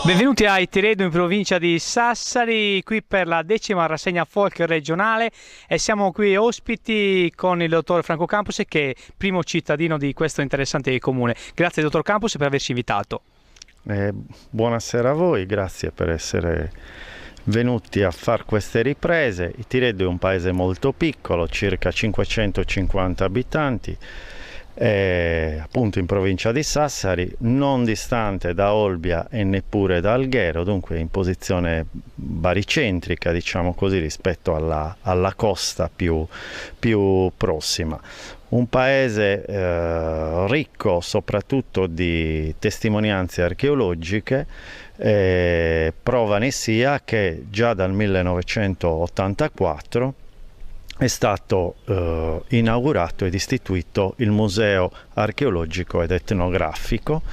Benvenuti a Itiredo in provincia di Sassari, qui per la 10ª rassegna folk regionale e siamo qui ospiti con il dottor Franco Campos che è primo cittadino di questo interessante comune. Grazie dottor Campos per averci invitato. Buonasera a voi, grazie per essere venuti a fare queste riprese. Itiredo è un paese molto piccolo, circa 550 abitanti. Appunto in provincia di Sassari, non distante da Olbia e neppure da Alghero, dunque in posizione baricentrica, diciamo così, rispetto alla costa più prossima. Un paese ricco soprattutto di testimonianze archeologiche. Prova ne sia che già dal 1984 è stato inaugurato ed istituito il Museo Archeologico ed Etnografico,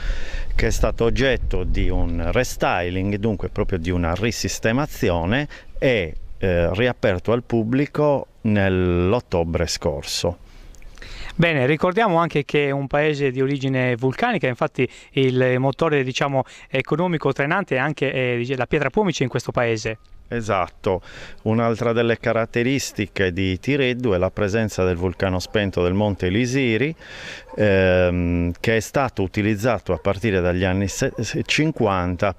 che è stato oggetto di un restyling, dunque proprio di una risistemazione, e riaperto al pubblico nell'ottobre scorso. Bene, ricordiamo anche che è un paese di origine vulcanica, infatti il motore, diciamo, economico trainante è anche la pietra pomice in questo paese. Esatto, un'altra delle caratteristiche di Itiredo è la presenza del vulcano spento del Monte Elisiri, che è stato utilizzato a partire dagli anni 50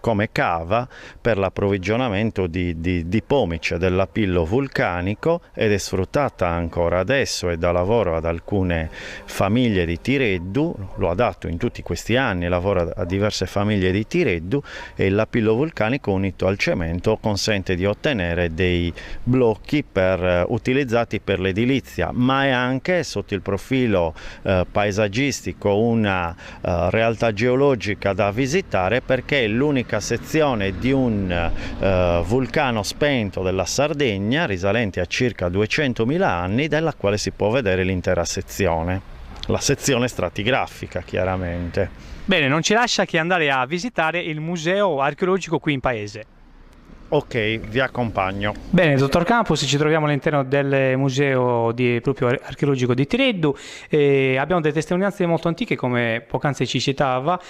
come cava per l'approvvigionamento di pomice dell'Apillo vulcanico, ed è sfruttata ancora adesso e dà lavoro ad alcune famiglie di Itiredo. Lo ha dato in tutti questi anni, lavora a diverse famiglie di Itiredo, e l'Apillo vulcanico unito al cemento consente di ottenere dei blocchi utilizzati per l'edilizia, ma è anche sotto il profilo paesaggistico una realtà geologica da visitare, perché è l'unica sezione di un vulcano spento della Sardegna risalente a circa 200.000 anni, della quale si può vedere l'intera sezione, la sezione stratigrafica chiaramente. Bene, non ci lascia che andare a visitare il museo archeologico qui in paese. Ok, vi accompagno. Bene, dottor Campos, ci troviamo all'interno del museo proprio archeologico di Itiredo. Abbiamo delle testimonianze molto antiche, come poc'anzi ci citava,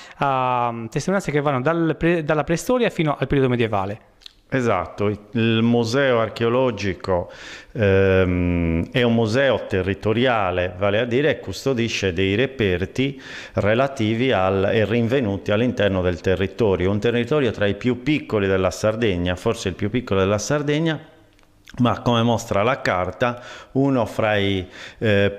testimonianze che vanno dalla preistoria fino al periodo medievale. Esatto, il museo archeologico è un museo territoriale, vale a dire custodisce dei reperti relativi e rinvenuti all'interno del territorio, un territorio tra i più piccoli della Sardegna, forse il più piccolo della Sardegna, ma come mostra la carta uno fra i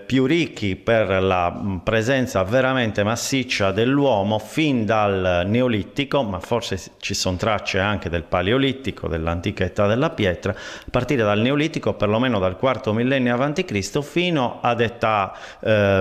più ricchi per la presenza veramente massiccia dell'uomo fin dal Neolitico, ma forse ci sono tracce anche del Paleolitico, dell'antica età della pietra, a partire dal Neolitico, perlomeno dal IV millennio a.C. fino ad età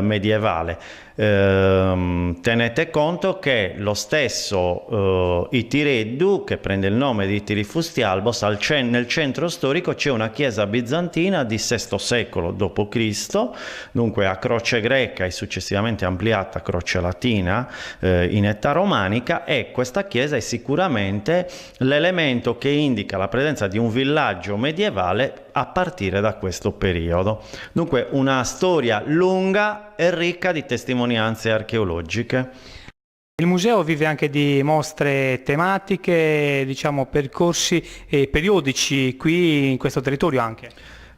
medievale. Tenete conto che lo stesso Itiredo, che prende il nome di Itirifustialbos, nel centro storico c'è una chiesa bizantina di VI secolo d.C., dunque a croce greca e successivamente ampliata a croce latina in età romanica, e questa chiesa è sicuramente l'elemento che indica la presenza di un villaggio medievale a partire da questo periodo. Dunque una storia lunga e ricca di testimonianze archeologiche. Il museo vive anche di mostre tematiche, diciamo percorsi periodici qui in questo territorio anche.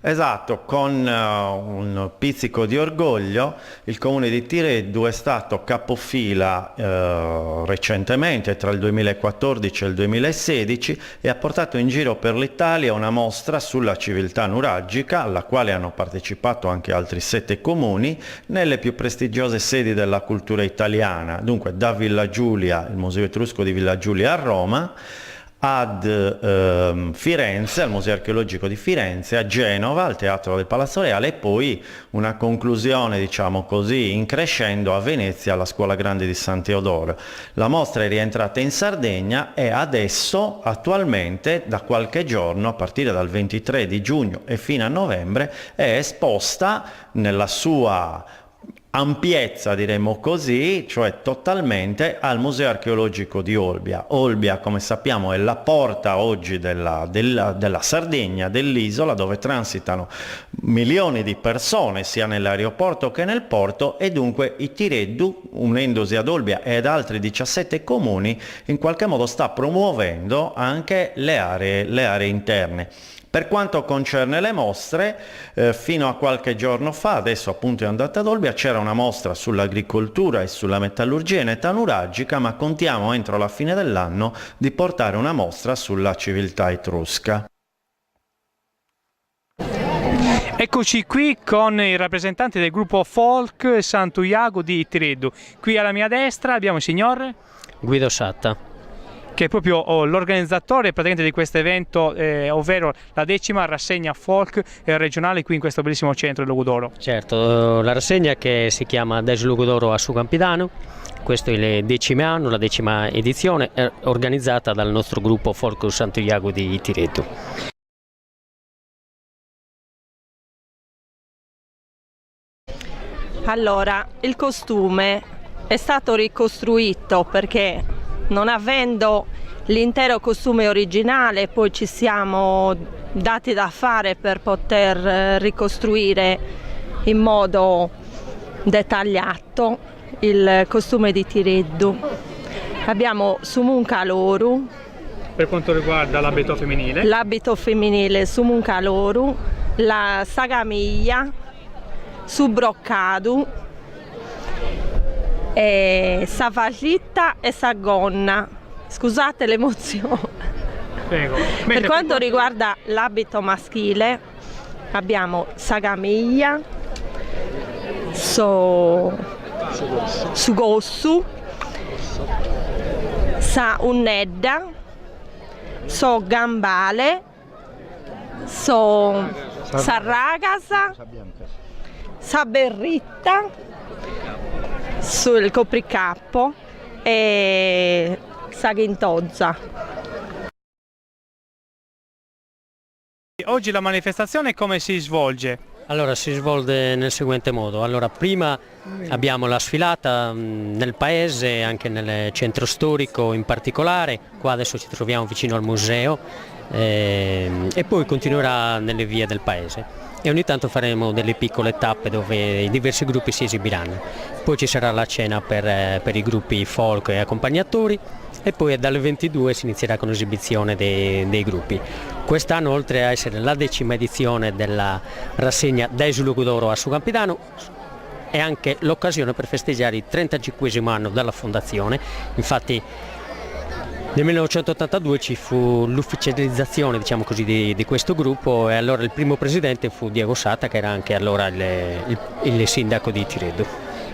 Esatto, con un pizzico di orgoglio il comune di Itiredo è stato capofila recentemente, tra il 2014 e il 2016, e ha portato in giro per l'Italia una mostra sulla civiltà nuragica, alla quale hanno partecipato anche altri 7 comuni, nelle più prestigiose sedi della cultura italiana, dunque da Villa Giulia, il Museo Etrusco di Villa Giulia a Roma, ad Firenze, al Museo Archeologico di Firenze, a Genova, al Teatro del Palazzo Reale, e poi una conclusione, diciamo così, in crescendo a Venezia, alla Scuola Grande di San Teodoro. La mostra è rientrata in Sardegna e adesso, attualmente, da qualche giorno, a partire dal 23 di giugno e fino a novembre, è esposta nella sua ampiezza, diremmo così, cioè totalmente al Museo Archeologico di Olbia. Olbia, come sappiamo, è la porta oggi della Sardegna, dell'isola, dove transitano milioni di persone sia nell'aeroporto che nel porto, e dunque i Tireddu, unendosi ad Olbia e ad altri 17 comuni, in qualche modo sta promuovendo anche le aree interne. Per quanto concerne le mostre, fino a qualche giorno fa, adesso appunto è andata ad Olbia, c'era una mostra sull'agricoltura e sulla metallurgia etanurgica, ma contiamo entro la fine dell'anno di portare una mostra sulla civiltà etrusca. Eccoci qui con i rappresentanti del gruppo Folk Sant'Ujago di Tireddu. Qui alla mia destra abbiamo il signor Guido Satta, che è proprio l'organizzatore praticamente di questo evento, ovvero la 10ª rassegna folk regionale qui in questo bellissimo centro di Lugudoro. certo, la rassegna che si chiama Des Lugudoro a Su Campidano, questo è il 10° anno, la 10ª edizione, è organizzata dal nostro gruppo Folk Sant'Ujago di Tireddu. Allora, il costume è stato ricostruito perché, non avendo l'intero costume originale, poi ci siamo dati da fare per poter ricostruire in modo dettagliato il costume di Tireddu. Abbiamo Sumunca Loru, Per quanto riguarda l'abito femminile, Sumunca Loru, la Sagamiglia, Subroccadu, Savaglia e Sagonna. Scusate l'emozione. Prego. Per quanto riguarda l'abito maschile abbiamo Sagamiglia, Sugossu, Sa Unnedda, So Gambale, So Sarragasa, Saberritta sul copricappo e Saghintozza. Oggi la manifestazione come si svolge? Allora, si svolge nel seguente modo. Allora, prima abbiamo la sfilata nel paese, anche nel centro storico in particolare, qua adesso ci troviamo vicino al museo, e poi continuerà nelle vie del paese. E ogni tanto faremo delle piccole tappe dove i diversi gruppi si esibiranno. Poi ci sarà la cena per i gruppi folk e accompagnatori, e poi dalle 22 si inizierà con l'esibizione dei gruppi. Quest'anno, oltre a essere la 10ª edizione della rassegna Des Lugudoro a Su Campidano, è anche l'occasione per festeggiare il 35° anno dalla fondazione. Infatti nel 1982 ci fu l'ufficializzazione, diciamo così, di questo gruppo, e allora il primo presidente fu Diego Satta, che era anche allora il sindaco di Tireddu.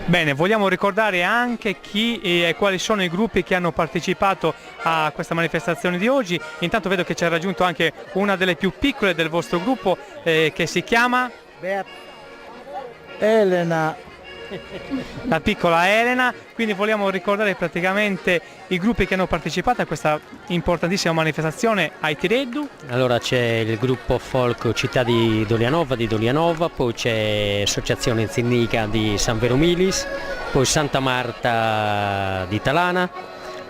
Bene, vogliamo ricordare anche chi e quali sono i gruppi che hanno partecipato a questa manifestazione di oggi. Intanto vedo che ci ha raggiunto anche una delle più piccole del vostro gruppo, che si chiama Elena. la piccola Elena, quindi vogliamo ricordare praticamente i gruppi che hanno partecipato a questa importantissima manifestazione ai Tireddu. Allora c'è il gruppo folk Città di Dolianova, poi c'è Associazione Zinnica di San Veromilis, poi Santa Marta di Talana,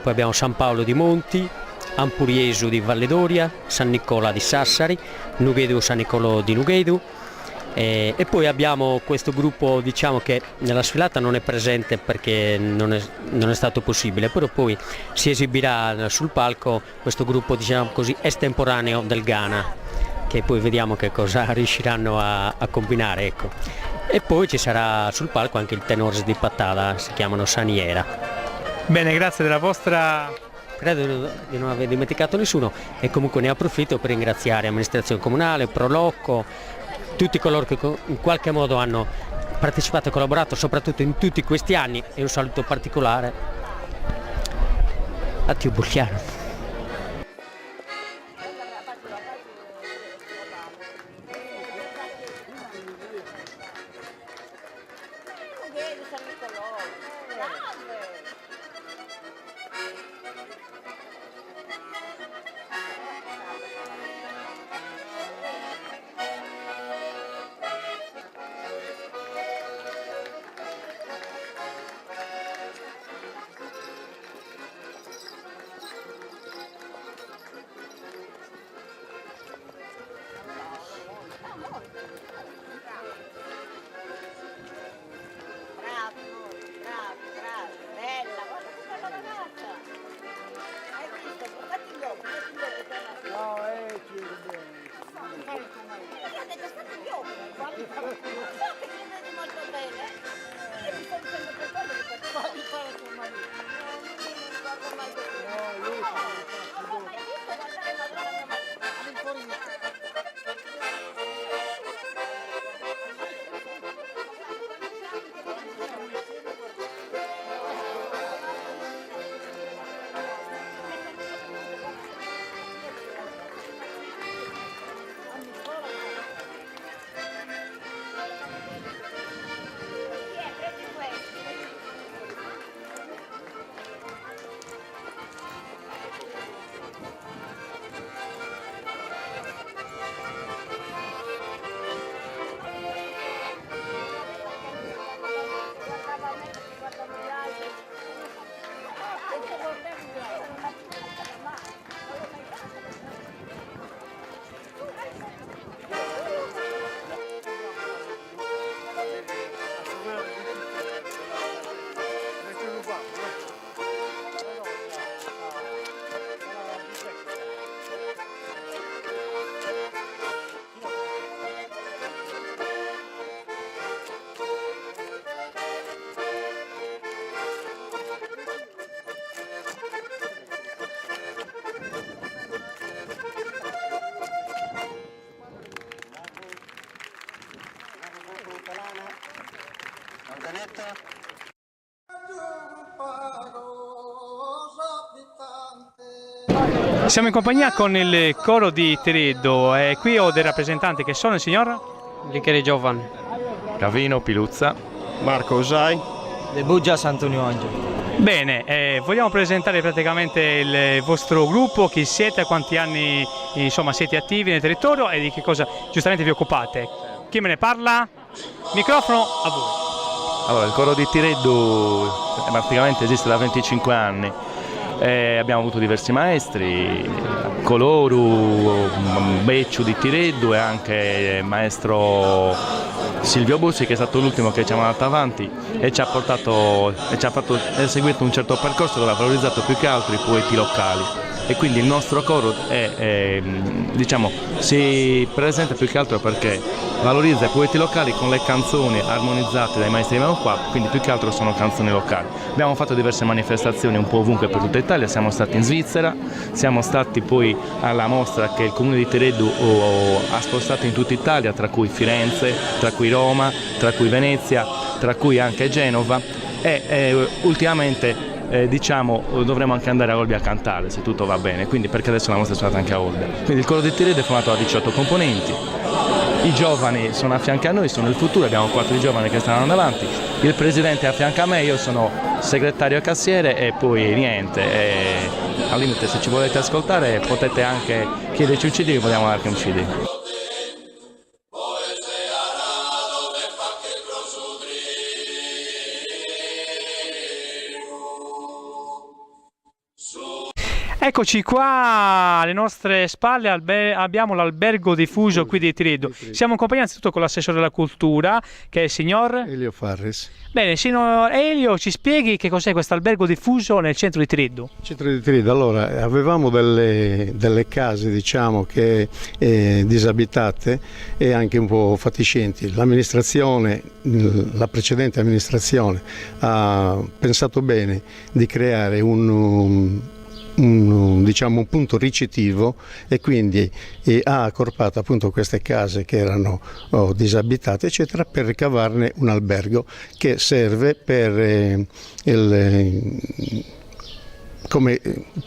poi abbiamo San Paolo di Monti, Ampuriesu di Valledoria, San Nicola di Sassari, Nughedu San Nicolò di Nughedu. E poi abbiamo questo gruppo, diciamo, che nella sfilata non è presente perché non è stato possibile, però poi si esibirà sul palco questo gruppo, diciamo così, estemporaneo del Ghana, che poi vediamo che cosa riusciranno a combinare, ecco. E poi ci sarà sul palco anche il Tenores di Pattada, si chiamano Saniera. Bene, grazie della vostra... Credo di non aver dimenticato nessuno, e comunque ne approfitto per ringraziare amministrazione comunale, Prolocco, tutti coloro che in qualche modo hanno partecipato e collaborato, soprattutto in tutti questi anni, e un saluto particolare a Tio Burchiano. Siamo in compagnia con il coro di Tireddu e qui ho dei rappresentanti che sono il signor Lichere Giovan. Gavino Piluzza. Marco Usai. De Buggia Sant'Antonio Angelo. Bene, vogliamo presentare praticamente il vostro gruppo, chi siete, quanti anni insomma siete attivi nel territorio e di che cosa giustamente vi occupate. Chi me ne parla? Microfono a voi. Allora, il coro di Tireddu praticamente esiste da 25 anni. Abbiamo avuto diversi maestri, Coloru, Becciu di Tireddu e anche il maestro Silvio Bussi, che è stato l'ultimo che ci ha mandato avanti e ci ha fatto seguito un certo percorso dove ha valorizzato più che altro i poeti locali. E quindi il nostro coro si presenta più che altro perché valorizza i poeti locali con le canzoni armonizzate dai maestri di mano qua, quindi più che altro sono canzoni locali. Abbiamo fatto diverse manifestazioni un po' ovunque per tutta Italia, siamo stati in Svizzera, siamo stati poi alla mostra che il comune di Tireddu ha spostato in tutta Italia, tra cui Firenze, tra cui Roma, tra cui Venezia, tra cui anche Genova e ultimamente dovremo anche andare a Olbia a cantare se tutto va bene, quindi perché adesso la mostra è stata anche a Olbia. Quindi il coro di Tireddu è formato da 18 componenti, i giovani sono a fianco a noi, sono il futuro, abbiamo 4 giovani che stanno andando avanti, il presidente è a fianco a me, io sono segretario e cassiere e poi niente, al limite se ci volete ascoltare potete anche chiederci un CD che vogliamo darci un CD. Eccoci qua alle nostre spalle, abbiamo l'albergo diffuso qui di Tireddu. Siamo in compagnia anzitutto con l'assessore della cultura, che è il signor Elio Farris. Bene, signor Elio, ci spieghi che cos'è questo albergo diffuso nel centro di Tireddu? Centro di Tireddu, allora, avevamo delle case, diciamo, che disabitate e anche un po' fatiscenti. L'amministrazione, la precedente amministrazione, ha pensato bene di creare un punto ricettivo e quindi ha accorpato appunto queste case che erano disabitate eccetera per ricavarne un albergo che serve per come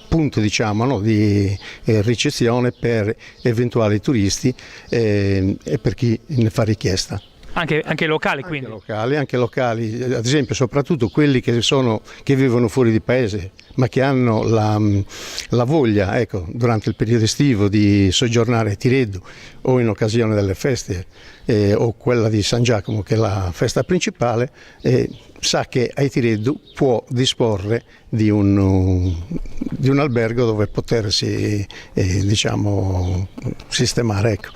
punto, diciamo, no, di ricezione per eventuali turisti e per chi ne fa richiesta. Anche locali, quindi? Anche locali, ad esempio soprattutto quelli che vivono fuori di paese ma che hanno la voglia, ecco, durante il periodo estivo di soggiornare a Tireddu o in occasione delle feste o quella di San Giacomo che è la festa principale, sa che a Tireddu può disporre di un albergo dove potersi sistemare, ecco.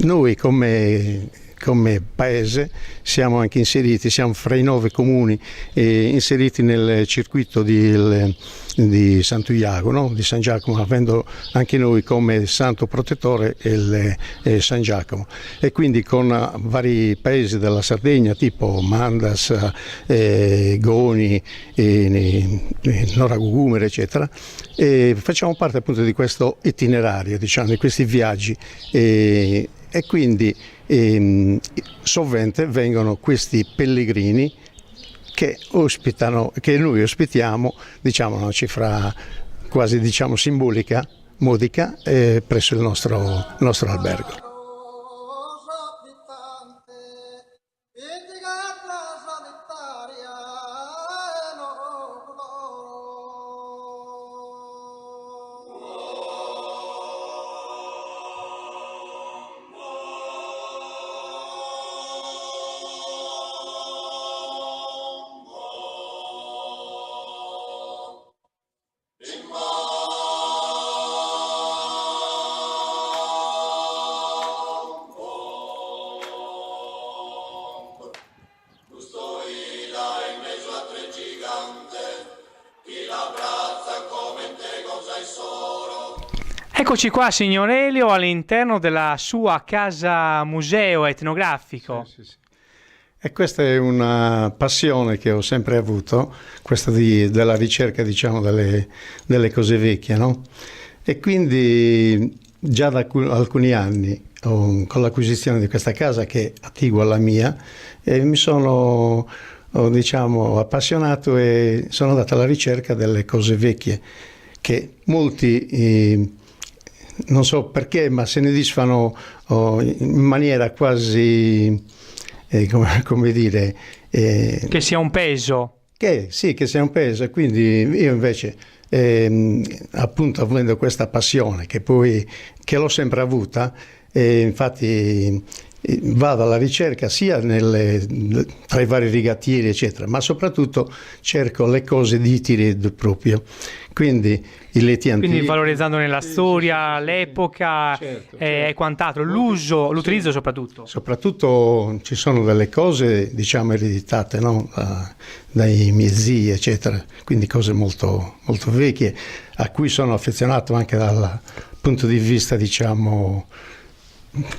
Noi come paese siamo anche inseriti, siamo fra i 9 comuni inseriti nel circuito di Sant'Uiago, no? Di San Giacomo, avendo anche noi come santo protettore San Giacomo, e quindi con vari paesi della Sardegna tipo Mandas, Goni, Noragugumere eccetera, e facciamo parte appunto di questo itinerario, diciamo, di questi viaggi e quindi sovente vengono questi pellegrini che noi ospitiamo, diciamo, una cifra quasi, diciamo, simbolica, modica, presso il nostro albergo. Eccoci qua, signor Elio, all'interno della sua casa museo etnografico. Sì. E questa è una passione che ho sempre avuto, questa della ricerca, diciamo, delle cose vecchie, no? E quindi già da alcuni anni, con l'acquisizione di questa casa che è attigua alla mia, mi sono, diciamo, appassionato e sono andato alla ricerca delle cose vecchie. che molti, non so perché, ma se ne disfano in maniera quasi, come dire... che sia un peso. Che sia un peso, e quindi io invece, appunto avendo questa passione, che l'ho sempre avuta, infatti vado alla ricerca sia tra i vari rigattieri eccetera, ma soprattutto cerco le cose di Tireddù proprio, quindi i letti antichi. Quindi valorizzandone la storia, l'epoca e quant'altro, l'utilizzo soprattutto. Soprattutto ci sono delle cose, diciamo, ereditate, no? Dai miei zii eccetera, quindi cose molto, molto vecchie, a cui sono affezionato anche dal punto di vista, diciamo,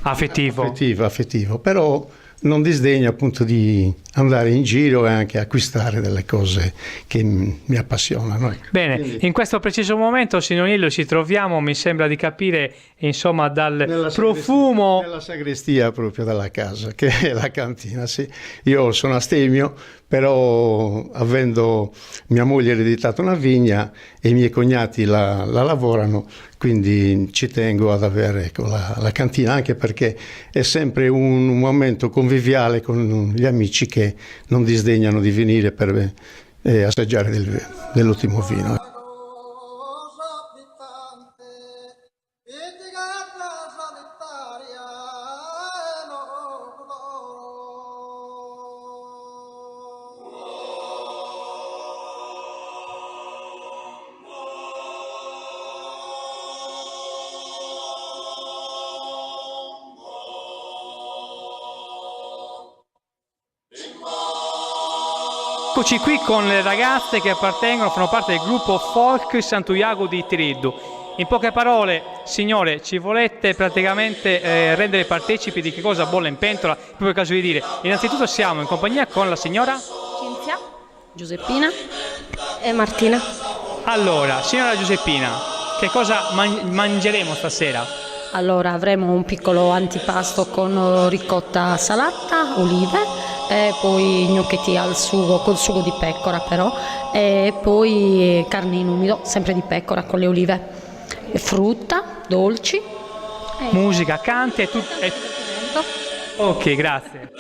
affettivo, però non disdegno appunto di andare in giro e anche acquistare delle cose che mi appassionano. Bene, quindi, in questo preciso momento, signor Nillo, ci troviamo, mi sembra di capire, insomma, dal profumo... Nella sagrestia proprio della casa, che è la cantina, sì. Io sono astemio, però avendo mia moglie ereditato una vigna e i miei cognati la lavorano, quindi ci tengo ad avere, ecco, la cantina, anche perché è sempre un momento conviviale con gli amici che non disdegnano di venire per assaggiare dell'ottimo vino. Eccoci qui con le ragazze che fanno parte del gruppo Folk Santuyago di Tireddù. In poche parole, signore, ci volete praticamente rendere partecipi di che cosa bolle in pentola? Proprio il caso di dire. Innanzitutto siamo in compagnia con la signora Cinzia, Giuseppina e Martina. Allora, signora Giuseppina, che cosa mangeremo stasera? Allora, avremo un piccolo antipasto con ricotta salata, olive, e poi gnocchetti al sugo, col sugo di pecora però, e poi carne in umido, sempre di pecora con le olive, e frutta, dolci. Musica, canti e tutto. Ok, grazie.